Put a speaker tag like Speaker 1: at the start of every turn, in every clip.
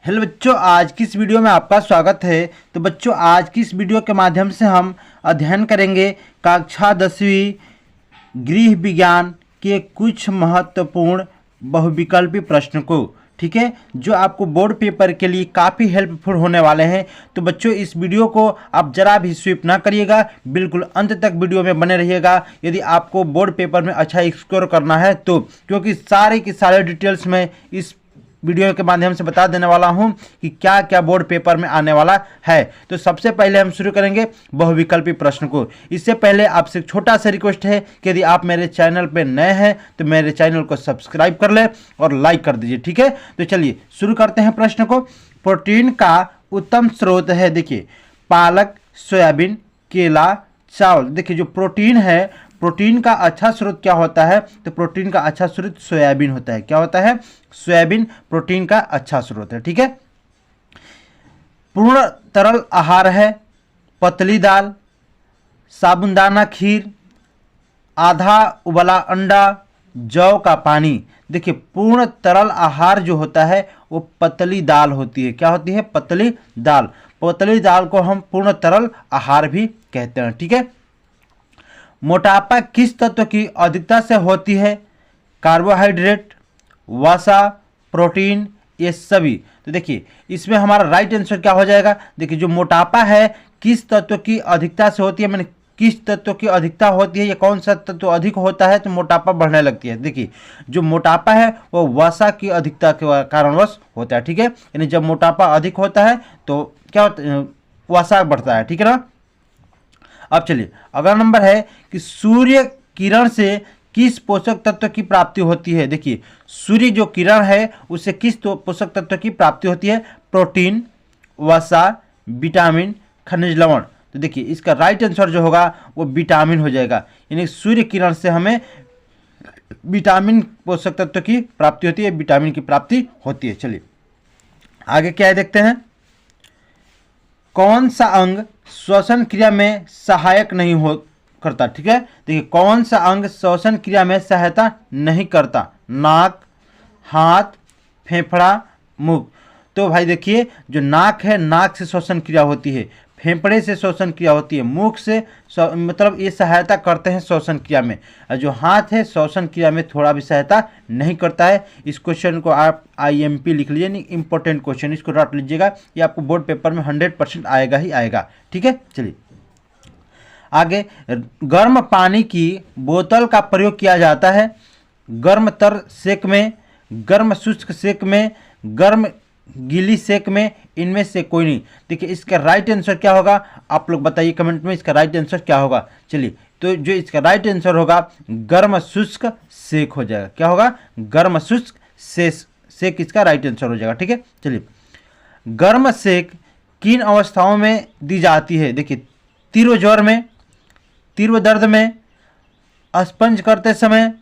Speaker 1: Hello बच्चों, आज की इस वीडियो में आपका स्वागत है। तो बच्चों, आज की इस वीडियो के माध्यम से हम अध्ययन करेंगे कक्षा 10वीं गृह विज्ञान के कुछ महत्वपूर्ण बहुविकल्पी प्रश्न को। ठीक है, जो आपको बोर्ड पेपर के लिए काफ़ी हेल्पफुल होने वाले हैं। तो बच्चों, इस वीडियो को आप जरा भी स्विप ना करिएगा, बिल्कुल अंत तक वीडियो में बने रहिएगा यदि आपको बोर्ड पेपर में अच्छा स्कोर करना है तो, क्योंकि सारे की सारे डिटेल्स में इस वीडियो के माध्यम से बता देने वाला हूं कि क्या क्या बोर्ड पेपर में आने वाला है। तो सबसे पहले हम शुरू करेंगे बहुविकल्पी प्रश्न को। इससे पहले आपसे एक छोटा सा रिक्वेस्ट है कि यदि आप मेरे चैनल पे नए हैं तो मेरे चैनल को सब्सक्राइब कर ले और लाइक कर दीजिए। ठीक है, तो चलिए शुरू करते हैं प्रश्न को। प्रोटीन का उत्तम स्रोत है, देखिए, पालक, सोयाबीन, केला, चावल। देखिए, जो प्रोटीन है, प्रोटीन का अच्छा स्रोत क्या होता है? तो प्रोटीन का अच्छा स्रोत सोयाबीन होता है। क्या होता है? सोयाबीन प्रोटीन का अच्छा स्रोत है। ठीक है, पूर्ण तरल आहार है, पतली दाल, साबुदाना खीर, आधा उबला अंडा, जौ का पानी। देखिए, पूर्ण तरल आहार जो होता है वो पतली दाल होती है। क्या होती है? पतली दाल। पतली दाल को हम पूर्ण तरल आहार भी कहते हैं। ठीक है, मोटापा किस तत्व की अधिकता से होती है? कार्बोहाइड्रेट, वसा, प्रोटीन, ये सभी। तो देखिए, इसमें हमारा राइट आंसर क्या हो जाएगा? देखिए, जो मोटापा है किस तत्व की अधिकता से होती है, मैंने किस तत्व की अधिकता होती है, या कौन सा तत्व अधिक होता है तो मोटापा बढ़ने लगती है। देखिए, जो मोटापा है वो वसा की अधिकता के कारणवश होता है। ठीक है, यानी जब मोटापा अधिक होता है तो क्या होता है? वसा बढ़ता है। ठीक है ना। अब चलिए, अगला नंबर है कि सूर्य किरण से किस पोषक तत्व की प्राप्ति होती है? देखिए, सूर्य जो किरण है उससे किस पोषक तत्व की प्राप्ति होती है? प्रोटीन, वसा, विटामिन, खनिज लवण। तो देखिए, इसका राइट आंसर जो होगा वो विटामिन हो जाएगा। यानी सूर्य किरण से हमें विटामिन पोषक तत्व की प्राप्ति होती है, विटामिन की प्राप्ति होती है। चलिए आगे क्या है देखते हैं। कौन सा अंग श्वसन क्रिया में सहायक नहीं हो करता? ठीक है, देखिए, कौन सा अंग श्वसन क्रिया में सहायता नहीं करता? नाक, हाथ, फेफड़ा, मुख। तो भाई देखिए, जो नाक है, नाक से श्वसन क्रिया होती है, फेफड़े से श्वसन क्रिया होती है, मुख से मतलब ये सहायता करते हैं श्वसन क्रिया में। और जो हाथ है श्वसन क्रिया में थोड़ा भी सहायता नहीं करता है। इस क्वेश्चन को आप IMP लिख लीजिए, नहीं इंपॉर्टेंट क्वेश्चन, इसको रट लीजिएगा, ये आपको बोर्ड पेपर में 100% आएगा ही आएगा। ठीक है, चलिए आगे। गर्म पानी की बोतल का प्रयोग किया जाता है गर्म तर सेक में, गर्म शुष्क सेक में, गर्म गीली सेक में, इनमें से कोई नहीं। देखिए, इसका राइट आंसर क्या होगा? आप लोग बताइए कमेंट में, इसका राइट आंसर क्या होगा। चलिए, तो जो इसका राइट आंसर होगा गर्म शुष्क सेक हो जाएगा। क्या होगा? गर्म शुष्क सेक इसका राइट आंसर हो जाएगा। ठीक है, चलिए, गर्म सेक किन अवस्थाओं में दी जाती है? देखिए, तीव्र ज्वर में, तीव्र दर्द में, स्पंज करते समय,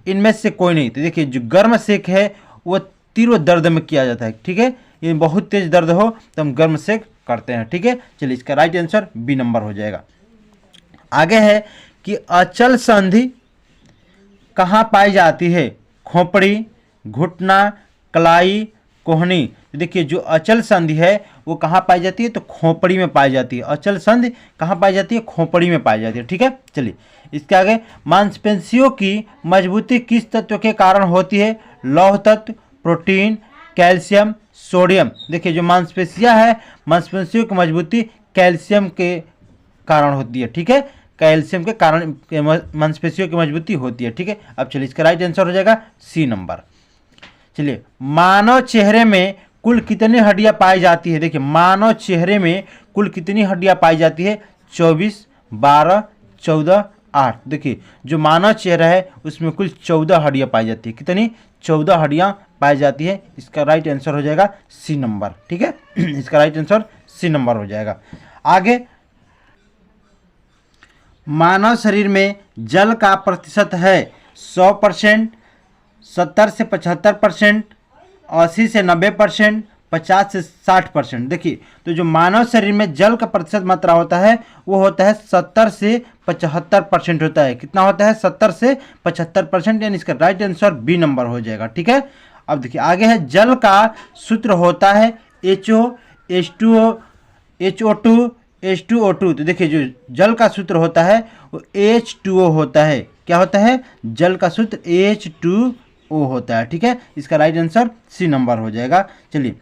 Speaker 1: इनमें से कोई नहीं। तो देखिए, जो गर्म सेक है वो तीव्र दर्द में किया जाता है। ठीक है, ये बहुत तेज दर्द हो तो हम गर्म सेक करते हैं। ठीक है, चलिए, इसका राइट आंसर बी नंबर हो जाएगा। आगे है कि अचल संधि कहाँ पाई जाती है? खोपड़ी, घुटना, कलाई, कोहनी। तो देखिए, जो अचल संधि है वो कहाँ पाई जाती है? तो खोपड़ी में पाई जाती है। अचल संधि कहाँ पाई जाती है? खोपड़ी में पाई जाती है। ठीक है, चलिए इसके आगे। मांसपेशियों की मजबूती किस तत्व के कारण होती है? लौह तत्व, प्रोटीन, कैल्शियम, सोडियम। देखिए, जो मांसपेशियां है, मांसपेशियों की मजबूती कैल्शियम के कारण होती है। ठीक है, कैल्शियम के कारण मांसपेशियों की मजबूती होती है। ठीक है, अब चलिए, इसका राइट आंसर हो जाएगा C नंबर। चलिए, मानव चेहरे में कुल कितनी हड्डियां पाई जाती है? देखिए, मानव चेहरे में कुल कितनी हड्डियां पाई जाती है? 24, 12, 14, 8। देखिए, जो मानव चेहरा है उसमें कुल 14 हड्डियां पाई जाती है। कितनी? 14 हड्डियां पाई जाती है। इसका राइट आंसर हो जाएगा C नंबर। ठीक है, इसका राइट आंसर C नंबर हो जाएगा। आगे, मानव शरीर में जल का प्रतिशत है 100%, 70 से 75%, 80 से 90%, 50 से 60%। देखिए, तो जो मानव शरीर में जल का प्रतिशत मात्रा होता है वो होता है 70 से 75% होता है। कितना होता है? 70 से 75%, यानी इसका राइट आंसर B नंबर हो जाएगा। ठीक है, अब देखिए आगे है, जल का सूत्र होता है HO H2O HO2 H2O2। तो देखिए जो जल का सूत्र होता है वो H2O होता है। क्या होता है? जल का सूत्र H2O होता है। ठीक है, इसका राइट आंसर सी नंबर हो जाएगा। चलिए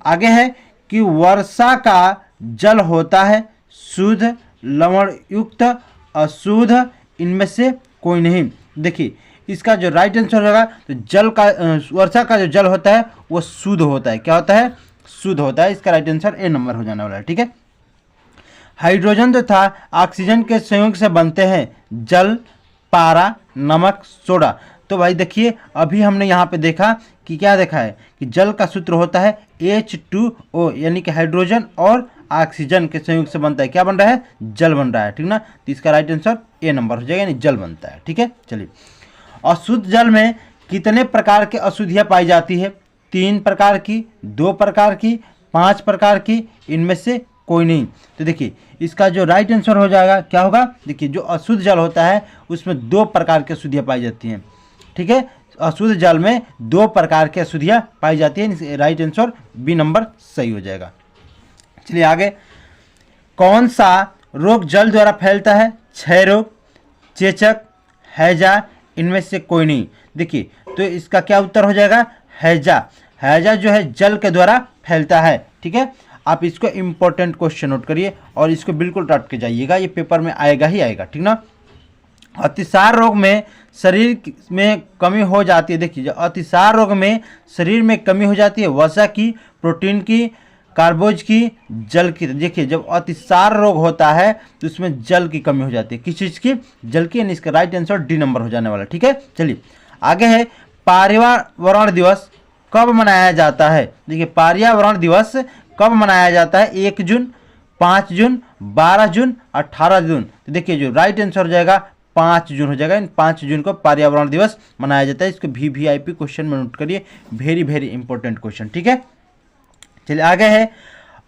Speaker 1: आगे है कि वर्षा का जल होता है शुद्ध, लवण युक्त, अशुद्ध, इनमें से कोई नहीं। देखिए इसका जो राइट आंसर होगा, तो जल का वर्षा का जो जल होता है वो शुद्ध होता है। क्या होता है? शुद्ध होता है। इसका राइट आंसर ए नंबर हो जाने वाला है। ठीक है, हाइड्रोजन तथा ऑक्सीजन के संयोग से बनते हैं जल, पारा, नमक, सोडा। तो भाई देखिए अभी हमने यहाँ पे देखा कि क्या देखा है कि जल का सूत्र होता है H2O, यानी कि हाइड्रोजन और ऑक्सीजन के संयोग से बनता है। क्या बन रहा है? जल बन रहा है। ठीक ना, तो इसका राइट आंसर ए नंबर हो जाएगा, यानी जल बनता है। ठीक है, चलिए अशुद्ध जल में कितने प्रकार के अशुद्धियाँ पाई जाती है? 3 प्रकार की, 2 प्रकार की, 5 प्रकार की, इनमें से कोई नहीं। तो देखिए इसका जो राइट आंसर हो जाएगा क्या होगा? देखिए जो अशुद्ध जल होता है उसमें 2 प्रकार की अशुद्धियाँ पाई जाती हैं। ठीक है, अशुद्ध जल में 2 प्रकार की अशुद्धियाँ पाई जाती हैं। राइट आंसर बी नंबर सही हो जाएगा। चलिए आगे, कौन सा रोग जल द्वारा फैलता है? क्षय रोग, चेचक, हैजा, इनमें से कोई नहीं। देखिए तो इसका क्या उत्तर हो जाएगा? हैजा। हैजा जो है जल के द्वारा फैलता है। ठीक है, आप इसको इम्पोर्टेंट क्वेश्चन नोट करिए और इसको बिल्कुल रट के जाइएगा, ये पेपर में आएगा ही आएगा। ठीक ना, अतिसार रोग में शरीर में कमी हो जाती है। देखिए अतिसार रोग में शरीर में कमी हो जाती है वसा की, प्रोटीन की, कार्बोज की, जल की। देखिए जब अतिसार रोग होता है तो उसमें जल की कमी हो जाती है। किस चीज़ की? जल की, यानी इसका राइट आंसर डी नंबर हो जाने वाला। ठीक है, चलिए आगे है, पर्यावरण दिवस कब मनाया जाता है? देखिए पर्यावरण दिवस कब मनाया जाता है? 1 जून, 5 जून, 12 जून, 18 जून। तो देखिए जो राइट आंसर हो जाएगा 5 जून हो जाएगा। 5 जून को पर्यावरण दिवस मनाया जाता है। इसको VVIP क्वेश्चन में नोट करिए, वेरी वेरी इंपॉर्टेंट क्वेश्चन। ठीक है, चलिए आगे है,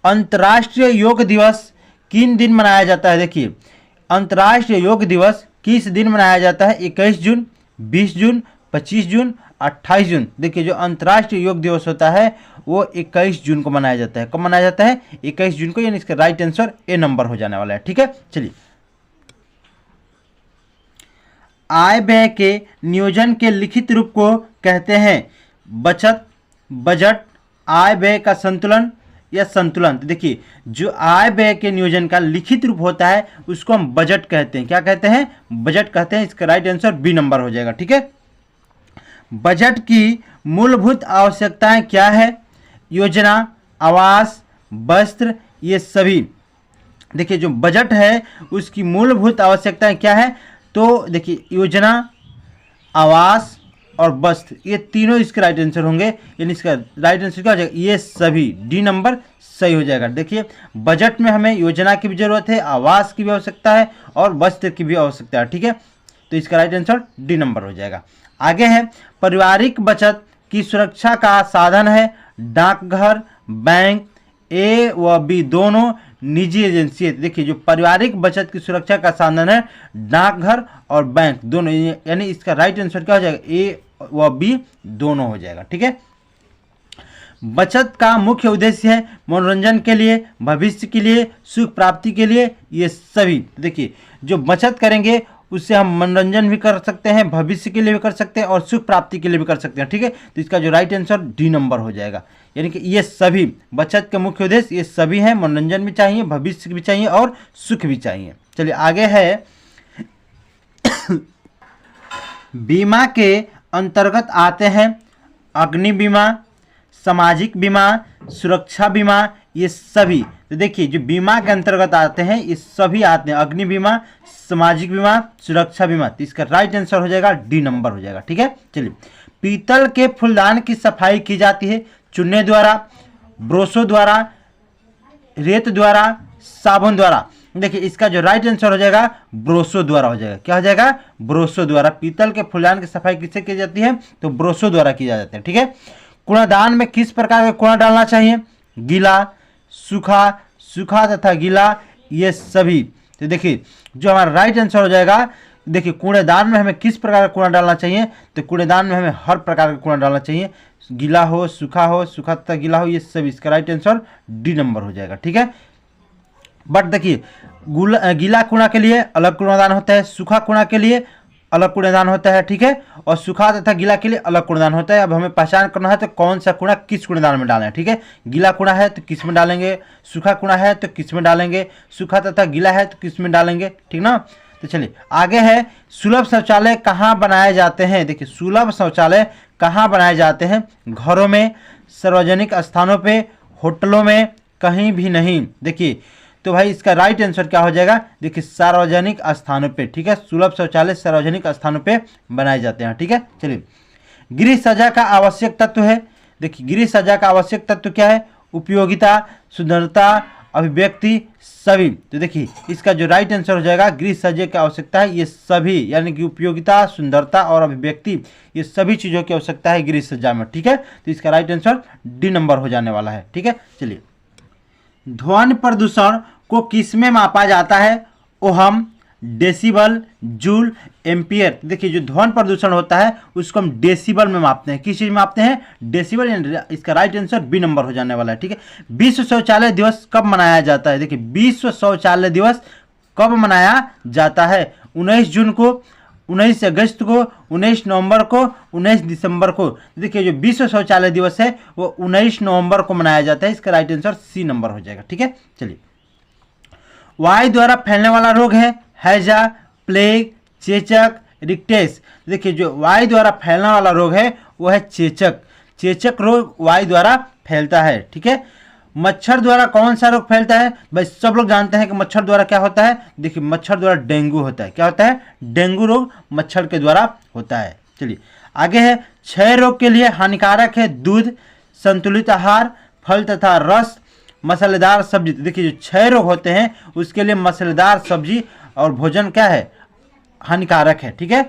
Speaker 1: अंतर्राष्ट्रीय योग दिवस किन दिन मनाया जाता है? देखिए अंतर्राष्ट्रीय योग दिवस किस दिन मनाया जाता है? 21 जून, 20 जून, 25 जून, 28 जून। देखिए जो अंतर्राष्ट्रीय योग दिवस होता है वो 21 जून को मनाया जाता है। कब मनाया जाता है? 21 जून को, यानी इसका राइट आंसर ए नंबर हो जाने वाला है। ठीक है, चलिए आय व्यय के नियोजन के लिखित रूप को कहते हैं बचत, बजट, आय व्यय का संतुलन या संतुलन। तो देखिए जो आय व्यय के नियोजन का लिखित रूप होता है उसको हम बजट कहते हैं। क्या कहते हैं? बजट कहते हैं। इसका राइट आंसर बी नंबर हो जाएगा। ठीक है, बजट की मूलभूत आवश्यकताएं क्या है? योजना, आवास, वस्त्र, ये सभी। देखिए जो बजट है उसकी मूलभूत आवश्यकताएं क्या है? तो देखिए योजना, आवास और वस्त्र, ये तीनों इसके राइट आंसर होंगे, यानी इसका राइट आंसर क्या हो जाएगा? ये सभी, डी नंबर सही हो जाएगा। देखिए बजट में हमें योजना की भी जरूरत है, आवास की भी आवश्यकता है और वस्त्र की भी आवश्यकता है। ठीक है, तो इसका राइट आंसर डी नंबर हो जाएगा। आगे है, पारिवारिक बचत की सुरक्षा का साधन है डाकघर, बैंक, ए व बी दोनों, निजी एजेंसी। देखिए जो पारिवारिक बचत की सुरक्षा का साधन है डाकघर और बैंक दोनों, यानी इसका राइट आंसर क्या हो जाएगा? ए व बी दोनों हो जाएगा। ठीक है, बचत का मुख्य उद्देश्य है मनोरंजन के लिए, भविष्य के लिए, सुख प्राप्ति के लिए, ये सभी। देखिए जो बचत करेंगे उससे हम मनोरंजन भी कर सकते हैं, भविष्य के लिए भी कर सकते हैं और सुख प्राप्ति के लिए भी कर सकते हैं। ठीक है, तो इसका जो राइट आंसर डी नंबर हो जाएगा, यानी कि ये सभी बचत के मुख्य उद्देश्य ये सभी हैं। मनोरंजन भी चाहिए, भविष्य भी चाहिए और सुख भी चाहिए। चलिए आगे है, बीमा के अंतर्गत आते हैं अग्नि बीमा, सामाजिक बीमा, सुरक्षा बीमा, ये सभी। तो देखिए जो बीमा के अंतर्गत आते हैं ये सभी आते हैं, अग्नि बीमा, सामाजिक बीमा, सुरक्षा बीमा। तो इसका राइट आंसर हो जाएगा डी नंबर हो जाएगा। ठीक है, चलिए पीतल के फूलदान की सफाई की जाती है चूने द्वारा, ब्रोशो द्वारा, रेत द्वारा, साबुन द्वारा। देखिए इसका जो राइट आंसर हो जाएगा ब्रोशो द्वारा हो जाएगा। क्या हो जाएगा? ब्रोशो द्वारा। पीतल के फूलदान की सफाई किससे की जाती है? तो ब्रोशो द्वारा की जाती है। ठीक है, कूड़ादान में किस प्रकार का कूड़ा डालना चाहिए? गीला, सूखा, सूखा तथा गीला, ये सभी। तो देखिए जो हमारा राइट आंसर हो जाएगा देखिए कूड़ेदान में हमें किस प्रकार का कूड़ा डालना चाहिए, तो कूड़ेदान में हमें हर प्रकार का कूड़ा डालना चाहिए, गीला हो सूखा तथा गीला हो, ये सब इसका राइट आंसर डी नंबर हो जाएगा। ठीक है, बट देखिए गीला कूड़ा के लिए अलग कूड़ादान होता है, सूखा कूड़ा के लिए अलग कूड़ेदान होता है। ठीक है, और सूखा तथा गीला के लिए अलग कूड़ेदान होता है। अब हमें पहचान करना है तो कौन सा कूड़ा किस कूड़ेदान में डालें। ठीक है, गीला कूड़ा है तो किस में डालेंगे, सूखा कूड़ा है तो किस में डालेंगे, सूखा तथा गीला है तो किस में डालेंगे। ठीक ना, तो चलिए आगे है, सुलभ शौचालय कहाँ बनाए जाते हैं। देखिए सुलभ शौचालय कहाँ बनाए जाते हैं, घरों में, सार्वजनिक स्थानों पे, होटलों में, कहीं भी नहीं। देखिए तो भाई इसका राइट आंसर क्या हो जाएगा, देखिए सार्वजनिक स्थानों पे। ठीक है, सुलभ शौचालय सार्वजनिक स्थानों पे बनाए जाते हैं। ठीक है, चलिए गृह सज्जा का आवश्यक तत्व है। देखिए गृह सज्जा का आवश्यक तत्व क्या है, उपयोगिता, सुंदरता, अभिव्यक्ति, सभी। तो देखिए इसका जो राइट आंसर हो जाएगा, गृह सज्जा की आवश्यकता है ये सभी, यानी कि उपयोगिता, सुंदरता और अभिव्यक्ति, ये सभी चीज़ों की आवश्यकता है गृह सज्जा में। ठीक है, तो इसका राइट आंसर डी नंबर हो जाने वाला है। ठीक है, चलिए ध्वनि प्रदूषण को किस में मापा जाता है, ओहम, डेसिबल, जूल, एम्पियर। देखिए जो ध्वनि प्रदूषण होता है उसको हम डेसिबल में मापते हैं। किस चीज में मापते हैं, डेसिबल। इसका राइट आंसर बी नंबर हो जाने वाला है। ठीक है, विश्व शौचालय दिवस कब मनाया जाता है। देखिए विश्व शौचालय दिवस कब मनाया जाता है, 19 जून को, 19 अगस्त को, 19 नवंबर को, 19 दिसंबर को। देखिए जो विश्व शौचालय दिवस है वो 19 नवंबर को मनाया जाता है। इसका राइट आंसर सी नंबर हो जाएगा। ठीक है, चलिए वायु द्वारा फैलने वाला रोग है हैजा, प्लेग, चेचक, रिक्टेस। देखिए जो वायु द्वारा फैलने वाला रोग है वो है चेचक। चेचक रोग वायु द्वारा फैलता है। ठीक है, मच्छर द्वारा कौन सा रोग फैलता है, भाई सब लोग जानते हैं कि मच्छर द्वारा क्या होता है। देखिए मच्छर द्वारा डेंगू होता है। क्या होता है, डेंगू रोग मच्छर के द्वारा होता है। चलिए आगे है, क्षय रोग के लिए हानिकारक है दूध, संतुलित आहार, फल तथा रस, मसालेदार सब्जी। देखिए जो क्षय रोग होते हैं उसके लिए मसालेदार सब्जी और भोजन क्या है, हानिकारक है। ठीक है,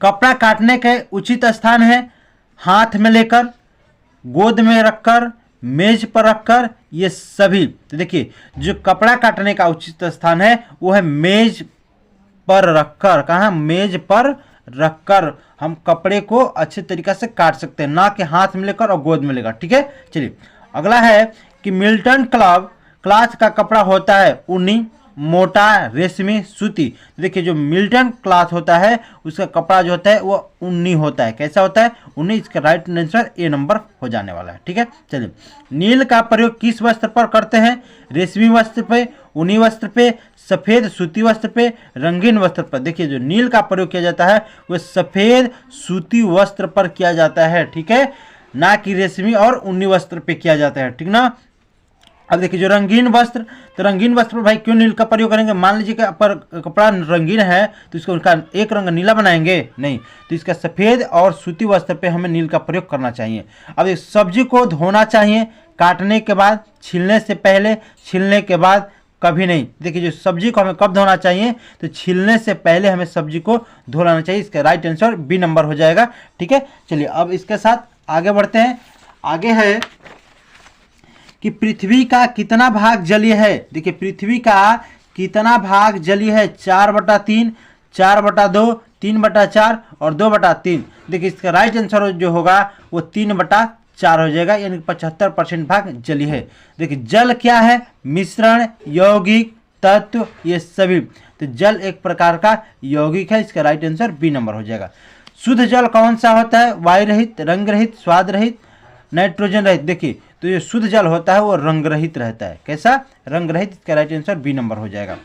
Speaker 1: कपड़ा काटने के उचित स्थान है हाथ में लेकर, गोद में रखकर, मेज पर रखकर, ये सभी। तो देखिए जो कपड़ा काटने का उचित स्थान है वो है मेज पर रखकर। कहाँ, मेज पर रखकर हम कपड़े को अच्छे तरीके से काट सकते हैं, ना कि हाथ में लेकर और गोद में लेकर। ठीक है, चलिए अगला है कि मिल्टन क्लॉथ का कपड़ा होता है ऊनी, मोटा, रेशमी, सूती। देखिए जो मिल्टन क्लॉथ होता है उसका कपड़ा जो होता है वो ऊनी होता है। कैसा होता है, ऊनी। इसका राइट आंसर ए नंबर हो जाने वाला है। ठीक है, चलिए नील का प्रयोग किस वस्त्र पर करते हैं, रेशमी वस्त्र पे, ऊनी वस्त्र पे, सफ़ेद सूती वस्त्र पे, रंगीन वस्त्र पर। देखिए जो नील का प्रयोग किया जाता है वह सफ़ेद सूती वस्त्र पर किया जाता है। ठीक है, ना कि रेशमी और ऊनी वस्त्र पे किया जाता है। ठीक ना, अब देखिए जो रंगीन वस्त्र, तो रंगीन वस्त्र पर भाई क्यों नील का प्रयोग करेंगे। मान लीजिए कि पर कपड़ा रंगीन है तो इसको उनका एक रंग नीला बनाएंगे, नहीं, तो इसका सफ़ेद और सूती वस्त्र पे हमें नील का प्रयोग करना चाहिए। अब इस सब्जी को धोना चाहिए काटने के बाद, छीलने से पहले, छीलने के बाद कभी नहीं। देखिए जो सब्जी को हमें कब धोना चाहिए, तो छीलने से पहले हमें सब्जी को धो लेना चाहिए। इसका राइट आंसर बी नंबर हो जाएगा। ठीक है, चलिए अब इसके साथ आगे बढ़ते हैं। आगे है कि पृथ्वी का कितना भाग जलीय है। देखिए पृथ्वी का कितना भाग जलीय है, 4/3, 4/2, 3/4 और 2/3। देखिए इसका राइट आंसर जो होगा वो 3/4 हो जाएगा, यानी 75% भाग जलीय है। देखिए जल क्या है, मिश्रण, यौगिक, तत्व, ये सभी। तो जल एक प्रकार का यौगिक है। इसका राइट आंसर बी नंबर हो जाएगा। शुद्ध जल कौन सा होता है, वायु रहित, रंग रहित, स्वाद रहित, नाइट्रोजन रहित। देखिए तो ये शुद्ध जल होता है वो रंग रहित रहता है। कैसा, रंग रहित। इसका राइट आंसर बी नंबर हो जाएगा।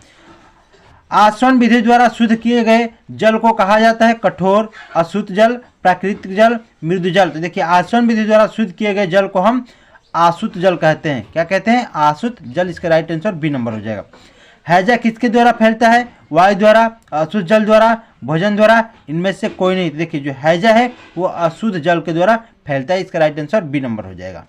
Speaker 1: आसवन विधि द्वारा शुद्ध किए गए जल को कहा जाता है कठोर, अशुद्ध जल, प्राकृतिक जल, मृदु जल। तो देखिए आसवन विधि द्वारा शुद्ध किए गए जल को हम आशुद्ध जल कहते हैं। क्या कहते हैं, आशुद्ध जल। इसका राइट आंसर बी नंबर हो जाएगा। हैजा किसके द्वारा फैलता है, वायु द्वारा, अशुद्ध जल द्वारा, भोजन द्वारा, इनमें से कोई नहीं। देखिए जो हैजा है वो अशुद्ध जल के द्वारा फैलता है। इसका राइट आंसर बी नंबर हो जाएगा।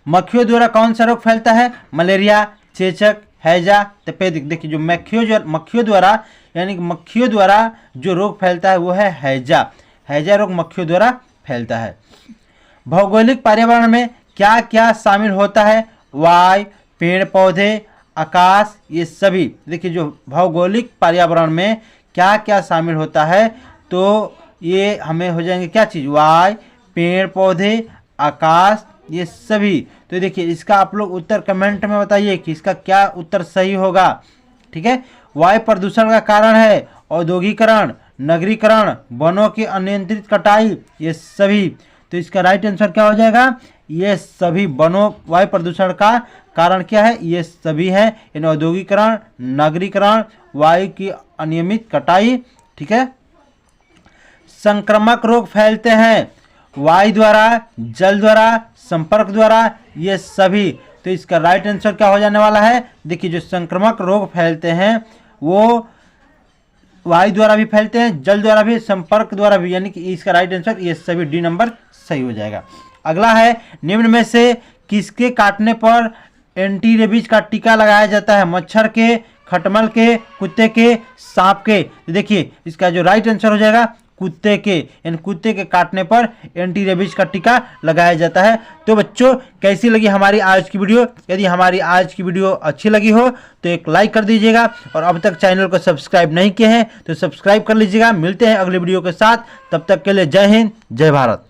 Speaker 1: मक्खियों द्वारा कौन सा रोग फैलता है, मलेरिया, चेचक, हैजा, तपेदिक। देखिए जो मक्खियों द्वारा यानी कि मक्खियों द्वारा जो रोग फैलता है वो है हैजा। हैजा रोग मक्खियों द्वारा फैलता है। भौगोलिक पर्यावरण में क्या क्या शामिल होता है, वायु, पेड़ पौधे, आकाश, ये सभी। देखिए जो भौगोलिक पर्यावरण में क्या क्या शामिल होता है, तो ये हमें हो जाएंगे क्या चीज़, वायु, पेड़ पौधे, आकाश, ये सभी। तो देखिए इसका आप लोग उत्तर कमेंट में बताइए कि इसका क्या उत्तर सही होगा। ठीक है, वायु प्रदूषण का कारण है औद्योगिकरण, नगरीकरण, वनों की अनियंत्रित कटाई, ये सभी। तो इसका राइट आंसर क्या हो जाएगा, ये सभी। वनों वायु प्रदूषण का कारण क्या है, ये सभी है, इन औद्योगिकरण, नगरीकरण, वायु की अनियमित कटाई। ठीक है, संक्रामक रोग फैलते हैं वायु द्वारा, जल द्वारा, संपर्क द्वारा, ये सभी। तो इसका राइट आंसर क्या हो जाने वाला है, देखिए जो संक्रामक रोग फैलते हैं वो वायु द्वारा भी फैलते हैं, जल द्वारा भी, संपर्क द्वारा भी, यानी कि इसका राइट आंसर ये सभी, डी नंबर सही हो जाएगा। अगला है, निम्न में से किसके काटने पर एंटी रेबीज का टीका लगाया जाता है, मच्छर के, खटमल के, कुत्ते के, सांप के। तो देखिए इसका जो राइट आंसर हो जाएगा कुत्ते के, यानी कुत्ते के काटने पर एंटी रेबीज का टीका लगाया जाता है। तो बच्चों कैसी लगी हमारी आज की वीडियो, यदि हमारी आज की वीडियो अच्छी लगी हो तो एक लाइक कर दीजिएगा, और अब तक चैनल को सब्सक्राइब नहीं किए हैं तो सब्सक्राइब कर लीजिएगा। मिलते हैं अगले वीडियो के साथ, तब तक के लिए जय हिंद, जय भारत।